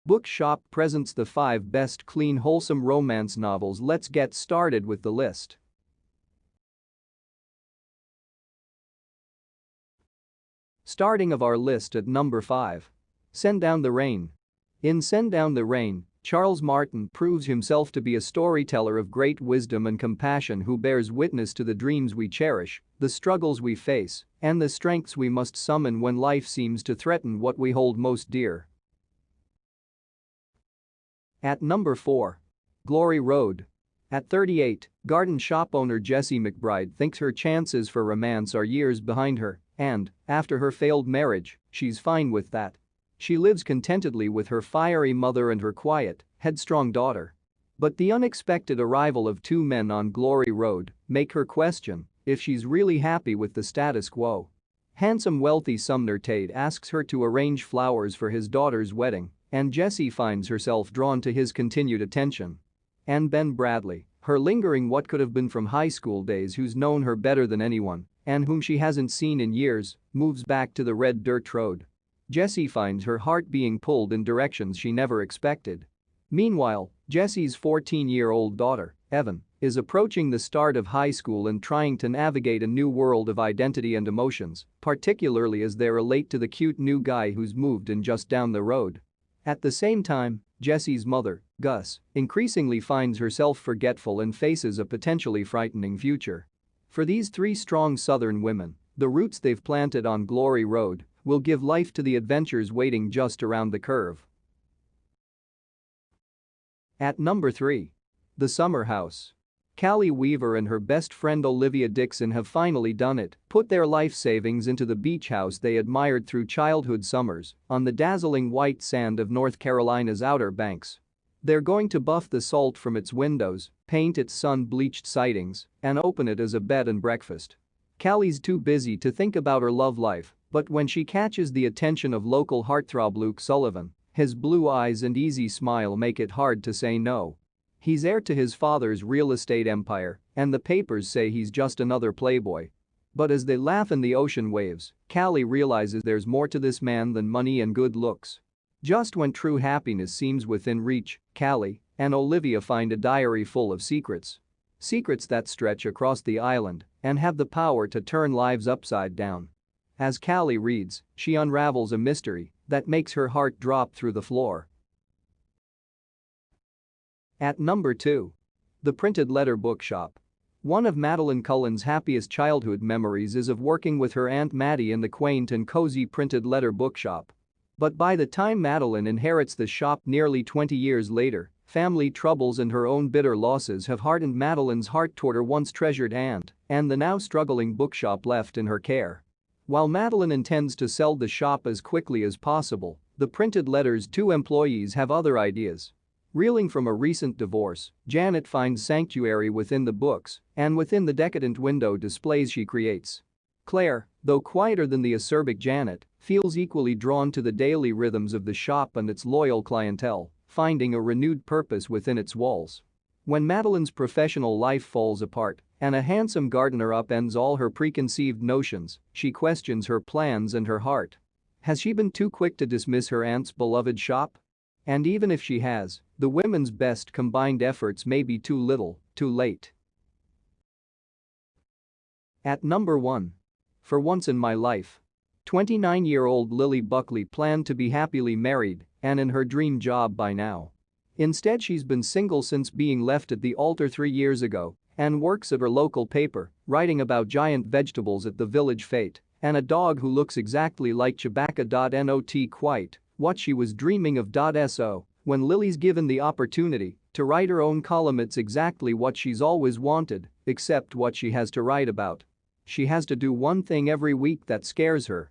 Bookshop presents the 5 best clean wholesome romance novels. Let's get started with the list. Starting of our list at number 5. Send Down the Rain. In Send Down the Rain, Charles Martin proves himself to be a storyteller of great wisdom and compassion who bears witness to the dreams we cherish, the struggles we face, and the strengths we must summon when life seems to threaten what we hold most dear. At number 4. Glory Road. At 38, garden shop owner Jessie McBride thinks her chances for romance are years behind her, and, after her failed marriage, she's fine with that. She lives contentedly with her fiery mother and her quiet, headstrong daughter. But the unexpected arrival of 2 men on Glory Road make her question if she's really happy with the status quo. Handsome wealthy Sumner Tate asks her to arrange flowers for his daughter's wedding, and Jessie finds herself drawn to his continued attention. And Ben Bradley, her lingering what could have been from high school days, who's known her better than anyone and whom she hasn't seen in years, moves back to the red dirt road. Jessie finds her heart being pulled in directions she never expected. Meanwhile, Jessie's 14-year-old daughter, Evan, is approaching the start of high school and trying to navigate a new world of identity and emotions, particularly as they relate to the cute new guy who's moved in just down the road. At the same time, Jessie's mother, Gus, increasingly finds herself forgetful and faces a potentially frightening future. For these 3 strong Southern women, the roots they've planted on Glory Road will give life to the adventures waiting just around the curve. At number 3. The Summer House. Callie Weaver and her best friend Olivia Dixon have finally done it, put their life savings into the beach house they admired through childhood summers on the dazzling white sand of North Carolina's Outer Banks. They're going to buff the salt from its windows, paint its sun-bleached sidings, and open it as a bed and breakfast. Callie's too busy to think about her love life, but when she catches the attention of local heartthrob Luke Sullivan, his blue eyes and easy smile make it hard to say no. He's heir to his father's real estate empire, and the papers say he's just another playboy. But as they laugh in the ocean waves, Callie realizes there's more to this man than money and good looks. Just when true happiness seems within reach, Callie and Olivia find a diary full of secrets. Secrets that stretch across the island and have the power to turn lives upside down. As Callie reads, she unravels a mystery that makes her heart drop through the floor. At number 2. The Printed Letter Bookshop. One of Madeline Cullen's happiest childhood memories is of working with her Aunt Maddie in the quaint and cozy Printed Letter Bookshop. But by the time Madeline inherits the shop nearly 20 years later, family troubles and her own bitter losses have hardened Madeline's heart toward her once treasured aunt and the now struggling bookshop left in her care. While Madeline intends to sell the shop as quickly as possible, the Printed Letter's 2 employees have other ideas. Reeling from a recent divorce, Janet finds sanctuary within the books and within the decadent window displays she creates. Claire, though quieter than the acerbic Janet, feels equally drawn to the daily rhythms of the shop and its loyal clientele, finding a renewed purpose within its walls. When Madeline's professional life falls apart and a handsome gardener upends all her preconceived notions, she questions her plans and her heart. Has she been too quick to dismiss her aunt's beloved shop? And even if she has, the women's best combined efforts may be too little, too late. At number 1. For Once in My Life. 29-year-old Lily Buckley planned to be happily married and in her dream job by now. Instead, she's been single since being left at the altar 3 years ago and works at her local paper, writing about giant vegetables at the village fete and a dog who looks exactly like Chewbacca. Not quite what she was dreaming of. So, when Lily's given the opportunity to write her own column, it's exactly what she's always wanted, except what she has to write about. She has to do one thing every week that scares her